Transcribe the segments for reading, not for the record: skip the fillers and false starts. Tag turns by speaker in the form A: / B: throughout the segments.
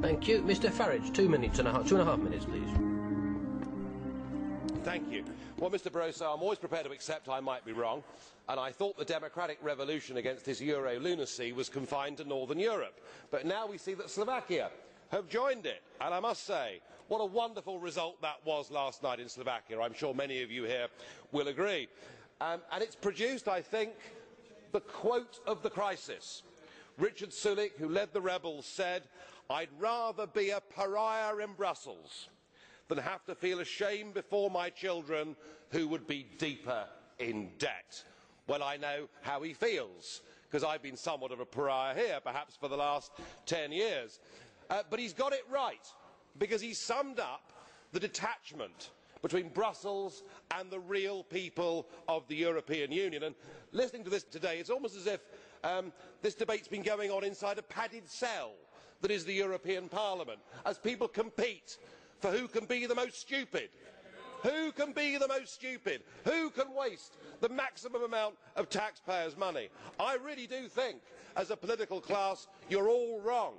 A: Thank you. Mr. Farage, 2 minutes and a half, 2.5 minutes, please.
B: Thank you. Well, Mr. Barroso, I'm always prepared to accept I might be wrong, and I thought the democratic revolution against this Euro lunacy was confined to Northern Europe. But now we see that Slovakia have joined it, and I must say, what a wonderful result that was last night in Slovakia. I'm sure many of you here will agree. And it's produced, I think, the quote of the crisis. Richard Sulík, who led the rebels, said, "I'd rather be a pariah in Brussels than have to feel ashamed before my children who would be deeper in debt." Well, I know how he feels, because I've been somewhat of a pariah here, perhaps for the last 10 years. But he's got it right, because he summed up the detachment between Brussels and the real people of the European Union. And listening to this today, it's almost as if this debate's been going on inside a padded cell that is the European Parliament, as people compete for who can be the most stupid. Who can be the most stupid? Who can waste the maximum amount of taxpayers' money? I really do think, as a political class, you're all wrong.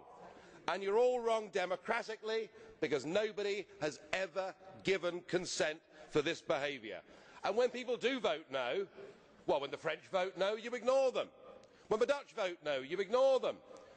B: And you're all wrong democratically, because nobody has ever given consent for this behaviour. And when people do vote no, well, when the French vote no, you ignore them. When the Dutch vote no, you ignore them.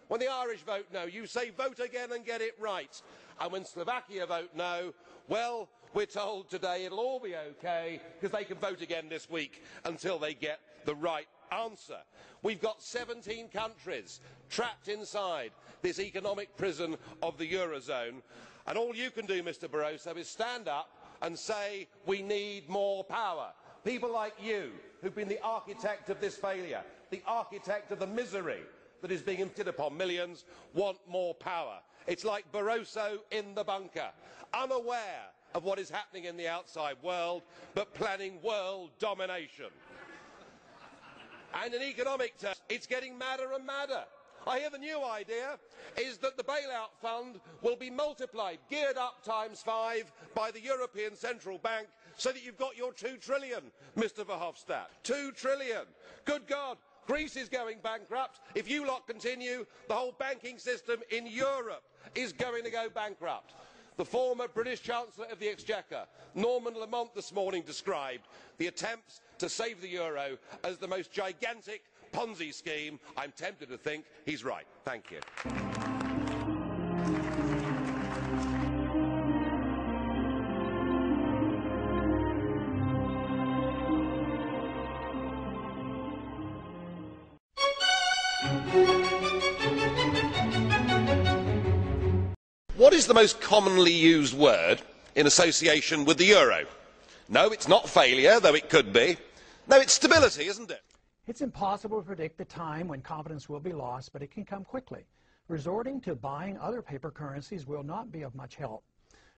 B: When the Irish vote no, you say vote again and get it right. And when Slovakia vote no, well, we're told today it'll all be okay, because they can vote again this week until they get the right answer. We've got 17 countries trapped inside this economic prison of the Eurozone, and all you can do, Mr. Barroso, is stand up and say we need more power. People like you, who've been the architect of this failure, the architect of the misery that is being inflicted upon millions, want more power. It's like Barroso in the bunker, unaware of what is happening in the outside world, but planning world domination. And in economic terms, it's getting madder and madder. I hear the new idea is that the bailout fund will be multiplied, geared up ×5 by the European Central Bank, so that you've got your 2 trillion, Mr. Verhofstadt. 2 trillion. Good God, Greece is going bankrupt. If you lot continue, the whole banking system in Europe is going to go bankrupt. The former British Chancellor of the Exchequer, Norman Lamont, this morning described the attempts to save the euro as the most gigantic Ponzi scheme. I'm tempted to think he's right. Thank you. What is the most commonly used word in association with the euro? No, it's not failure, though it could be. No, it's stability, isn't it?
C: It's impossible to predict the time when confidence will be lost, but it can come quickly. Resorting to buying other paper currencies will not be of much help.